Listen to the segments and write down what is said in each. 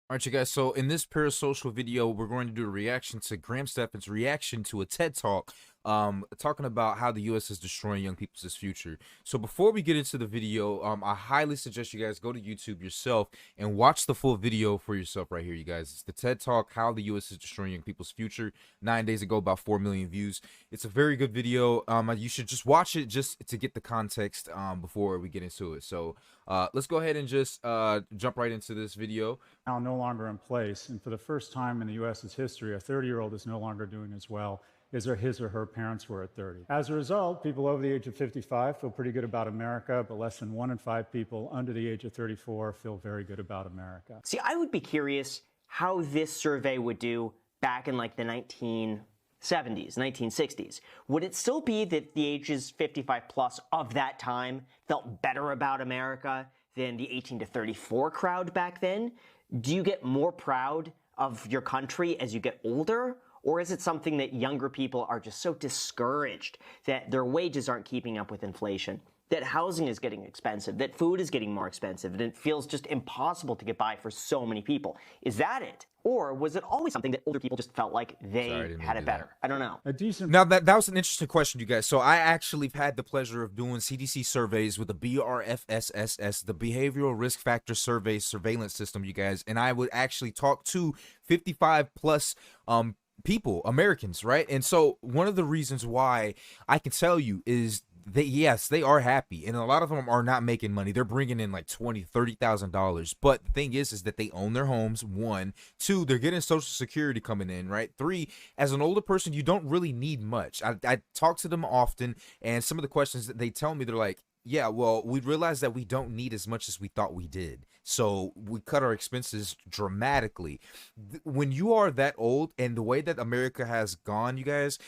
All right, you guys. So in this parasocial video, we're going to do a reaction to Graham Stephan's reaction to a TED Talk, talking about how the U.S. is destroying young people's future. So before we get into the video, I highly suggest you guys go to YouTube yourself and watch the full video for yourself right here, you guys. It's the TED Talk, how the U.S. is destroying young people's future. 9 days ago, about 4 million views. It's a very good video. You should just watch it just to get the context before we get into it. So let's go ahead and just jump right into this video. Now no longer in place. And for the first time in the U.S.'s history, a 30-year-old is no longer doing as well as his or her parents were at 30. As a result, people over the age of 55 feel pretty good about America, but less than 1 in 5 people under the age of 34 feel very good about America. See, I would be curious how this survey would do back in like the 1970s, 1960s. Would it still be that the ages 55 plus of that time felt better about America than the 18 to 34 crowd back then? Do you get more proud of your country as you get older? Or is it something that younger people are just so discouraged that their wages aren't keeping up with inflation, that housing is getting expensive, that food is getting more expensive, and it feels just impossible to get by for so many people? Is that it? Or was it always something that older people just felt like they had it better? I don't know. Now, that was an interesting question, you guys. So I actually have had the pleasure of doing CDC surveys with the BRFSSS, the Behavioral Risk Factor Survey Surveillance System, you guys. And I would actually talk to 55 plus people, Americans, right? And so one of the reasons why I can tell you is yes, they are happy, and a lot of them are not making money. They're bringing in like $20,000-$30,000. But the thing is that they own their homes. 1, 2, they're getting Social Security coming in, right? 3, as an older person, you don't really need much. I talk to them often, and some of the questions that they tell me, they're like, yeah, well, we realized that we don't need as much as we thought we did. So we cut our expenses dramatically. When you are that old, and the way that America has gone, you guys,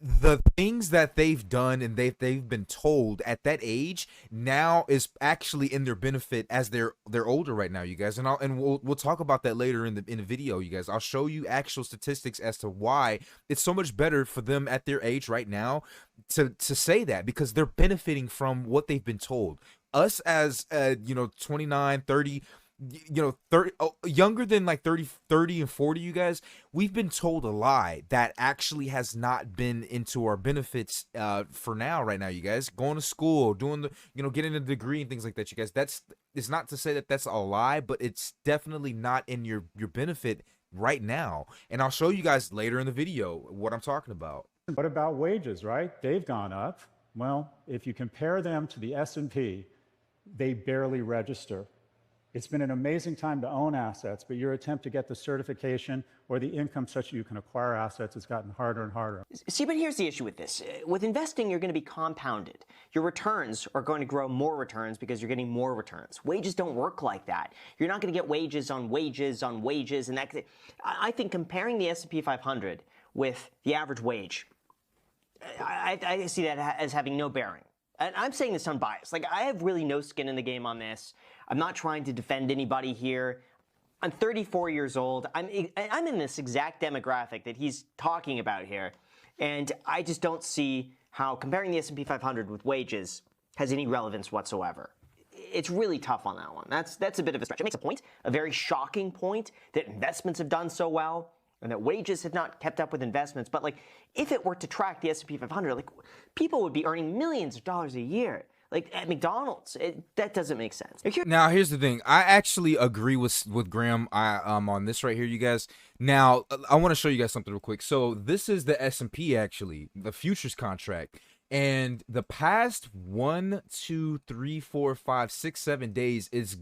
the things that they've done and they've been told at that age now is actually in their benefit as they're older right now, you guys. And we'll talk about that later in the video, you guys. I'll show you actual statistics as to why it's so much better for them at their age right now to say that, because they're benefiting from what they've been told. Us as 29, 30, 30, younger than like 30 and 40, you guys, we've been told a lie that actually has not been into our benefits for now, right now, you guys. Going to school, doing the, getting a degree and things like that, you guys. It's not to say that that's a lie, but it's definitely not in your benefit right now. And I'll show you guys later in the video what I'm talking about. What about wages, right? They've gone up. Well, if you compare them to the S&P, they barely register. It's been an amazing time to own assets, but your attempt to get the certification or the income such that you can acquire assets has gotten harder and harder. See, but here's the issue with this. With investing, you're going to be compounded. Your returns are going to grow more returns because you're getting more returns. Wages don't work like that. You're not going to get wages on wages on wages. And that, I think comparing the S&P 500 with the average wage, I see that as having no bearing. And I'm saying this unbiased. Like, I have really no skin in the game on this. I'm not trying to defend anybody here. I'm 34 years old. I'm in this exact demographic that he's talking about here. And I just don't see how comparing the S&P 500 with wages has any relevance whatsoever. It's really tough on that one. That's a bit of a stretch. It makes a point, a very shocking point, that investments have done so well and that wages have not kept up with investments. But like, if it were to track the S&P 500, like, people would be earning millions of dollars a year. Like at McDonald's, that doesn't make sense. Now, here's the thing. I actually agree with Graham on this right here, you guys. Now, I want to show you guys something real quick. So this is the S&P, actually, the futures contract. And the past 1, 2, 3, 4, 5, 6, 7 days is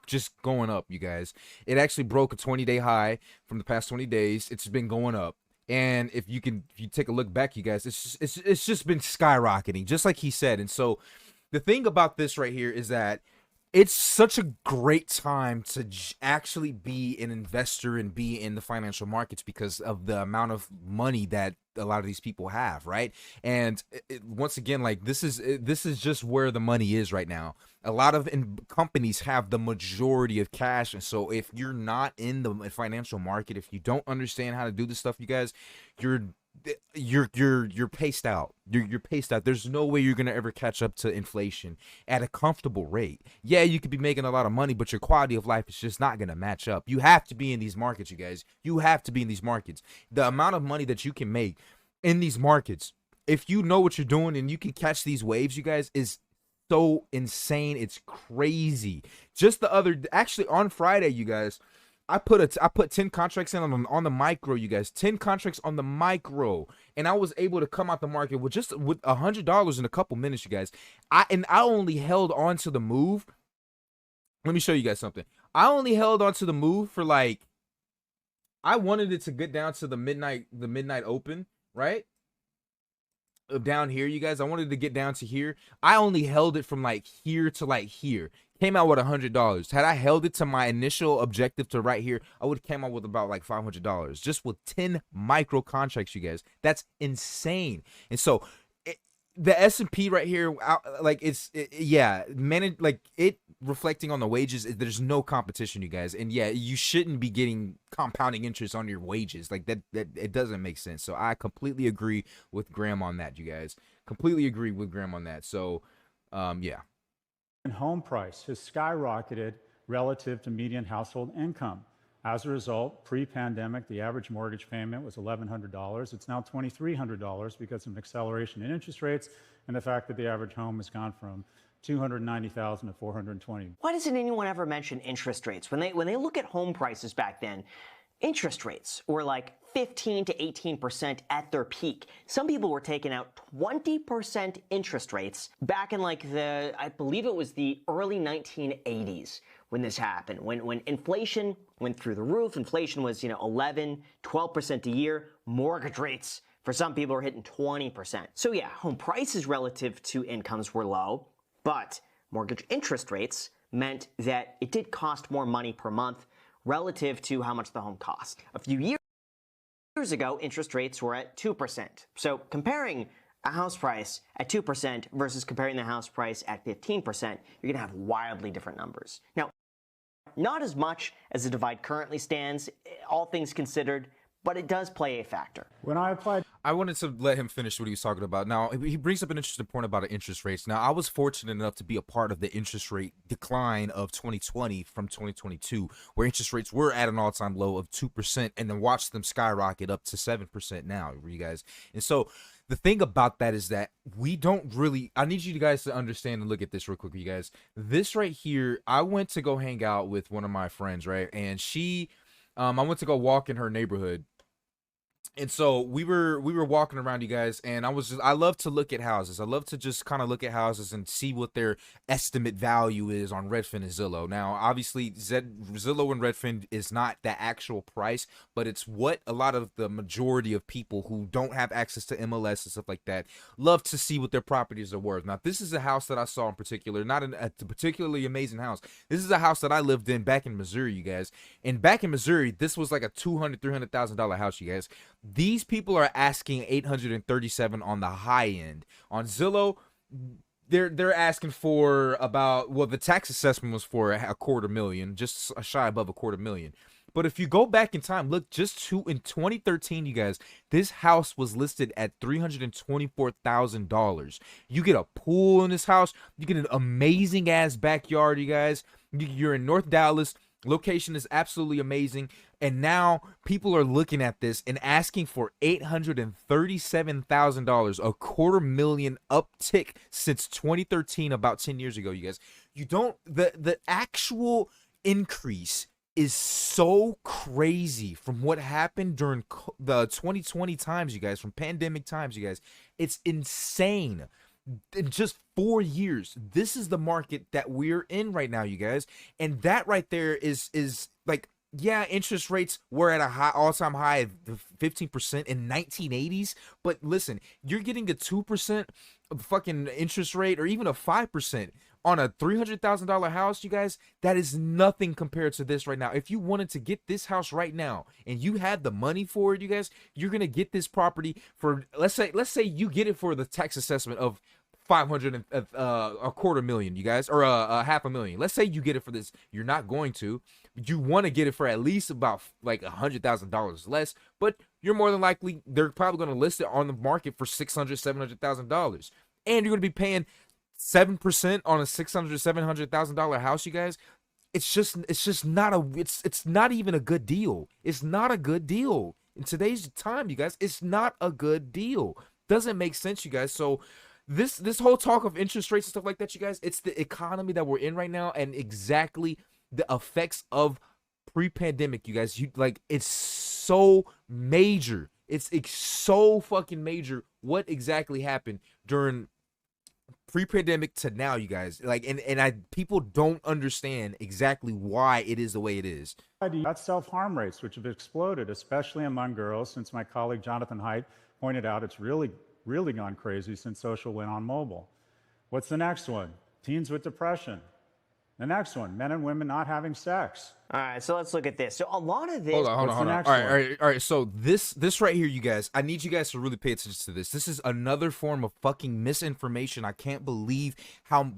just going up, you guys. It actually broke a 20-day high from the past 20 days. It's been going up. And if you take a look back, you guys, it's just been skyrocketing, just like he said. And so the thing about this right here is that it's such a great time to actually be an investor and be in the financial markets because of the amount of money that a lot of these people have, right? And once again, like, this is just where the money is right now. A lot of companies have the majority of cash, and so if you're not in the financial market, if you don't understand how to do this stuff, you guys, you're you're paced out. You're paced out. There's no way you're gonna ever catch up to inflation at a comfortable rate. Yeah, you could be making a lot of money, but your quality of life is just not gonna match up. You have to be in these markets, you guys. You have to be in these markets. The amount of money that you can make in these markets, if you know what you're doing and you can catch these waves, you guys, is so insane. It's crazy. Just actually on Friday, you guys, I put 10 contracts in on the micro, you guys. 10 contracts on the micro, and I was able to come out the market with $100 in a couple minutes, you guys. I only held on to the move. Let me show you guys something. I only held on to the move for like, I wanted it to get down to the midnight open, right? Down here, you guys. I wanted to get down to here. I only held it from like here to like here. Came out with $100. Had I held it to my initial objective to right here, I would have came out with about like $500 just with 10 micro contracts, you guys. That's insane. And so the S&P right here, like it reflecting on the wages, there's no competition, you guys. And yeah, you shouldn't be getting compounding interest on your wages. Like that it doesn't make sense. So I completely agree with Graham on that, you guys. Completely agree with Graham on that. So yeah. And home price has skyrocketed relative to median household income. As a result, pre-pandemic, the average mortgage payment was $1,100. It's now $2,300 because of an acceleration in interest rates and the fact that the average home has gone from $290,000 to $420,000. Why doesn't anyone ever mention interest rates? When they look at home prices back then, interest rates were like 15 to 18% at their peak. Some people were taking out 20% interest rates back in like I believe it was the early 1980s when this happened, when inflation went through the roof. Inflation was, 11, 12% a year. Mortgage rates for some people were hitting 20%. So yeah, home prices relative to incomes were low, but mortgage interest rates meant that it did cost more money per month relative to how much the home cost. A few years ago, interest rates were at 2%. So comparing a house price at 2% versus comparing the house price at 15%, you're gonna have wildly different numbers. Now, not as much as the divide currently stands, all things considered, but it does play a factor. When I applied, I wanted to let him finish what he was talking about. Now, he brings up an interesting point about interest rates. Now, I was fortunate enough to be a part of the interest rate decline of 2020 from 2022, where interest rates were at an all-time low of 2%, and then watched them skyrocket up to 7% now, you guys. And so the thing about that is that we don't really, I need you guys to understand and look at this real quick, you guys. This right here, I went to go hang out with one of my friends, right? And I went to go walk in her neighborhood. And so we were walking around, you guys, and I love to look at houses. I love to just kind of look at houses and see what their estimate value is on Redfin and Zillow. Now, obviously, Zillow and Redfin is not the actual price, but it's what a lot of the majority of people who don't have access to MLS and stuff like that love to see what their properties are worth. Now, this is a house that I saw in particular, not a particularly amazing house. This is a house that I lived in back in Missouri, you guys. And back in Missouri, this was like a $200,000-$300,000 house, you guys. These people are asking $837 on the high end. On Zillow, they're asking for about, well, the tax assessment was for $250,000, just shy above $250,000. But if you go back in time, look, in 2013, you guys, this house was listed at $324,000. You get a pool in this house. You get an amazing ass backyard, you guys. You're in North Dallas. Location is absolutely amazing. And now people are looking at this and asking for $837,000, $250,000 uptick since 2013, about 10 years ago, you guys. The actual increase is so crazy from what happened during the 2020 times, you guys, from pandemic times, you guys. It's insane. In just 4 years, this is the market that we're in right now, you guys. And that right there is like, yeah, interest rates were at a all-time high of 15% in 1980s. But listen, you're getting a 2% fucking interest rate, or even a 5% on a $300,000 house, you guys. That is nothing compared to this right now. If you wanted to get this house right now and you had the money for it, you guys, you're gonna get this property for, let's say you get it for the tax assessment of $250,000, you guys, or $500,000. Let's say you get it for this. You're not going to. You want to get it for at least about like $100,000 less, but you're more than likely they're probably going to list it on the market for $600,000-$700,000, and you're going to be paying 7% on a $600,000-$700,000 house, you guys. It's just not it's not even a good deal. It's not a good deal in today's time, you guys. It's not a good deal. Doesn't make sense, you guys. So this whole talk of interest rates and stuff like that, you guys, it's the economy that we're in right now, and exactly the effects of pre-pandemic, you guys. It's so major. It's so fucking major what exactly happened during pre-pandemic to now, you guys. People don't understand exactly why it is the way it is. That's self-harm rates, which have exploded, especially among girls, since my colleague Jonathan Haidt pointed out it's really gone crazy since social went on mobile. What's the next one? Teens with depression. The next one, men and women not having sex. All right, so let's look at this. So a lot of this. Hold on. All right. So this right here, you guys, I need you guys to really pay attention to this. This is another form of fucking misinformation. I can't believe how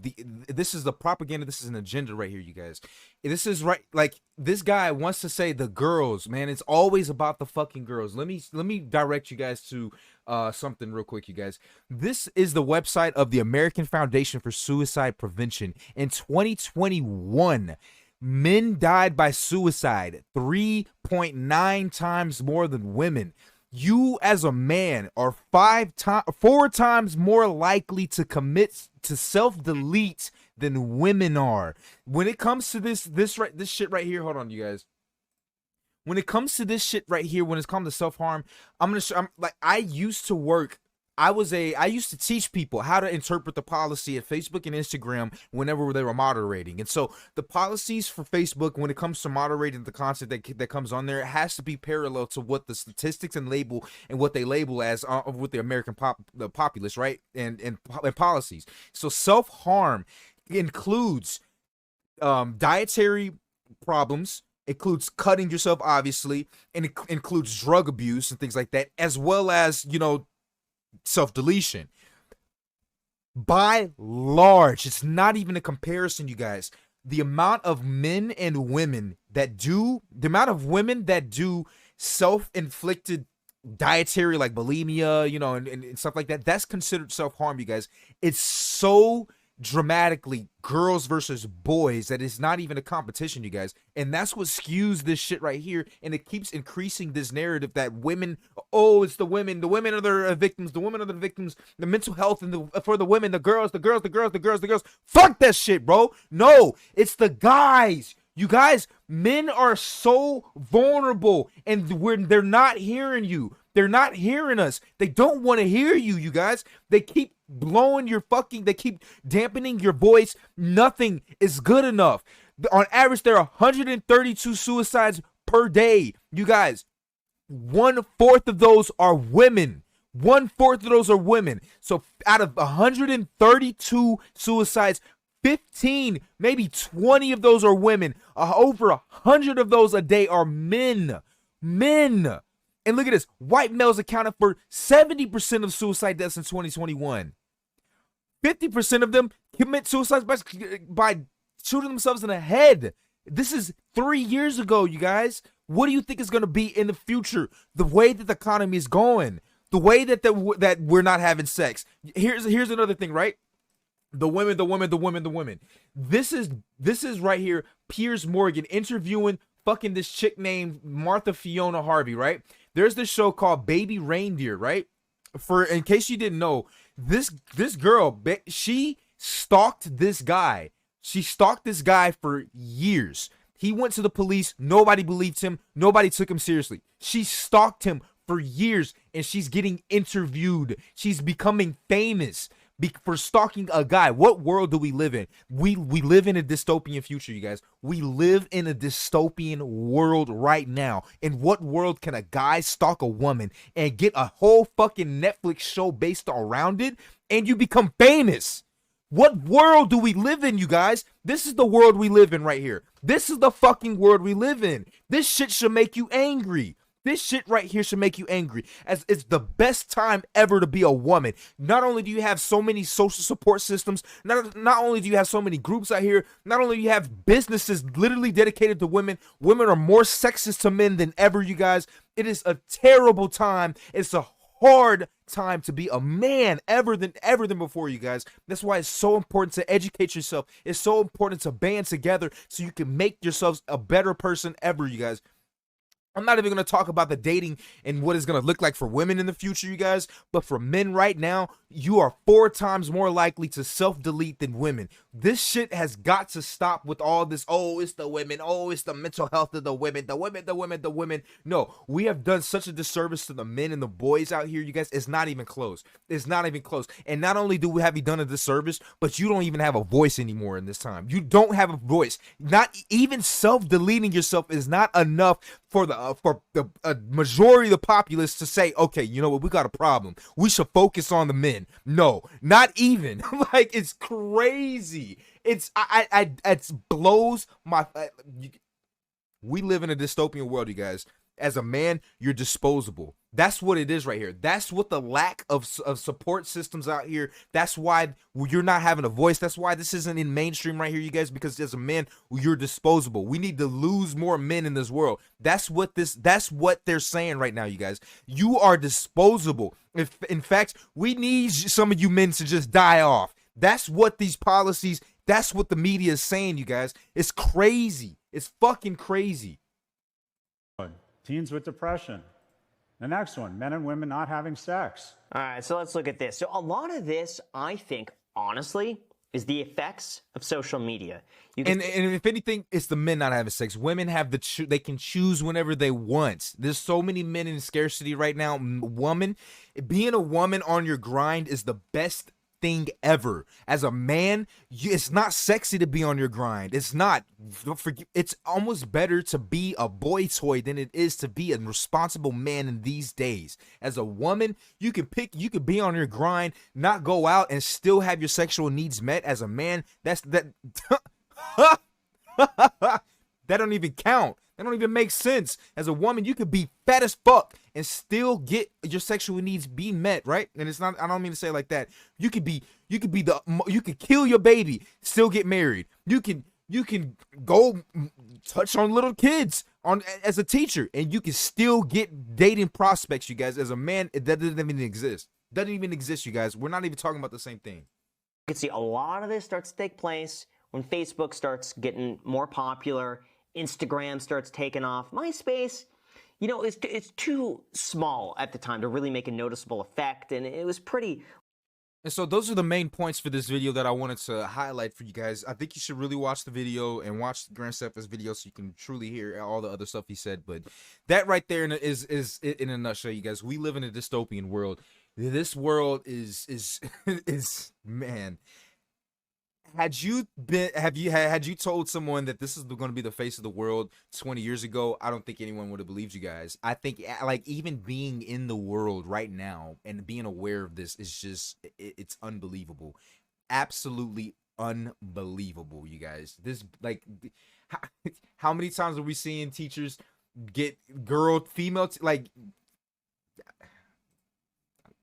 this is the propaganda. This is an agenda right here, you guys. This is right. Like, this guy wants to say the girls, man. It's always about the fucking girls. Let me direct you guys to something real quick, you guys. This is the website of the American Foundation for Suicide Prevention. In 2021, men died by suicide 3.9 times more than women. You as a man are 4 times more likely to commit to self-delete than women are. When it comes to this shit right here, hold on, you guys. When it comes to this shit right here, when it's come to self-harm, I used to work. I used to teach people how to interpret the policy at Facebook and Instagram whenever they were moderating. And so the policies for Facebook, when it comes to moderating the content that comes on there, it has to be parallel to what the statistics and what they label as with the American the populace, right? And policies. So self-harm includes dietary problems, includes cutting yourself, obviously, and it includes drug abuse and things like that, as well as, self-deletion. By large, it's not even a comparison, you guys. The amount of men and women that do self-inflicted dietary, like bulimia, and stuff like that, that's considered self-harm, you guys. It's so dramatically girls versus boys that it's not even a competition, you guys. And that's what skews this shit right here, and it keeps increasing this narrative that women, it's the women are the victims, the mental health for the women, the girls. Fuck that shit, bro. No, it's the guys. You guys, men are so vulnerable, and they're not hearing you. They're not hearing us. They don't want to hear you, you guys. They keep they keep dampening your voice. Nothing is good enough. On average, there are 132 suicides per day. You guys, 1/4 of those are women. 1/4 of those are women. So out of 132 suicides, 15, maybe 20 of those are women. Over 100 of those a day are men. Men. And look at this. White males accounted for 70% of suicide deaths in 2021. 50% of them commit suicide by shooting themselves in the head. This is 3 years ago, you guys. What do you think is going to be in the future? The way that the economy is going. The way that we're not having sex. Here's another thing, right? The women. This is right here. Piers Morgan interviewing fucking this chick named Martha Fiona Harvey, right? There's this show called Baby Reindeer, right? In case you didn't know, this girl, she stalked this guy. She stalked this guy for years. He went to the police. Nobody believed him. Nobody took him seriously. She stalked him for years, and she's getting interviewed. She's becoming famous for stalking a guy. What world do we live in? We live in a dystopian future, you guys. We live in a dystopian world right now. In what world can a guy stalk a woman and get a whole fucking Netflix show based around it, and you become famous? What world do we live in, you guys? This is the world we live in right here. This is the fucking world we live in. This shit should make you angry. This shit right here should make you angry, as it's the best time ever to be a woman. Not only do you have so many social support systems, not only do you have so many groups out here, not only do you have businesses literally dedicated to women. Women are more sexist to men than ever, you guys. It is a terrible time. It's a hard time to be a man ever than before, you guys. That's why it's so important to educate yourself. It's so important to band together so you can make yourselves a better person ever, you guys. I'm not even going to talk about the dating and what it's going to look like for women in the future, you guys. But for men right now, you are 4 times more likely to self-delete than women. This shit has got to stop with all this, oh, it's the women, oh, it's the mental health of the women, the women. No, we have done such a disservice to the men and the boys out here, you guys. It's not even close. It's not even close. And not only have you done a disservice, but you don't even have a voice anymore in this time. You don't have a voice. Not even self-deleting yourself is not enough for the majority of the populace to say, okay, you know what, we got a problem. We should focus on the men. No, not even. Like, it's crazy. It's it blows my. We live in a dystopian world, you guys. As a man, you're disposable. That's what it is right here. That's what the lack of support systems out here. That's why you're not having a voice. That's why this isn't in mainstream right here, you guys, because as a man, you're disposable. We need to lose more men in this world. That's what they're saying right now, you guys. You are disposable. If in fact, we need some of you men to just die off. That's what these policies, that's what the media is saying, you guys. It's crazy. It's fucking crazy. Teens with depression. The next one, men and women not having sex. All right, so let's look at this. So a lot of this, I think, honestly, is the effects of social media. And if anything, it's the men not having sex. Women have they can choose whenever they want. There's so many men in scarcity right now. Being a woman on your grind is the best thing ever. As a man, it's not sexy to be on your grind. It's not. Don't forget, it's almost better to be a boy toy than it is to be a responsible man in these days. As a woman, you can be on your grind, not go out and still have your sexual needs met. As a man, that don't even count. That don't even make sense. As a woman, you could be fat as fuck and still get your sexual needs being met, right? And it's not, I don't mean to say it like that. You could kill your baby, still get married. You can go touch on little kids as a teacher, and you can still get dating prospects, you guys. As a man, that doesn't even exist. Doesn't even exist, you guys. We're not even talking about the same thing. You can see a lot of this starts to take place when Facebook starts getting more popular, Instagram starts taking off. MySpace, you know, it's too small at the time to really make a noticeable effect, and it was pretty. And so those are the main points for this video that I wanted to highlight for you guys. I think you should really watch the video and watch Grand Stefa's video so you can truly hear all the other stuff he said. But that right there is in a nutshell, you guys. We live in a dystopian world. This world is man. Had you told someone that this is going to be the face of the world 20 years ago, I don't think anyone would have believed you guys. I think like even being in the world right now and being aware of this is just it's unbelievable. Absolutely unbelievable, you guys. This like how many times are we seeing teachers get female like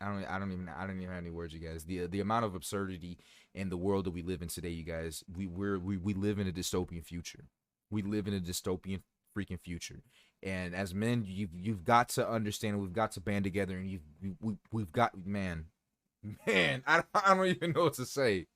I don't even have any words, you guys. The amount of absurdity in the world that we live in today, you guys. We live in a dystopian future. We live in a dystopian freaking future. And as men, you've got to understand. We've got to band together, and we've got man. I don't even know what to say.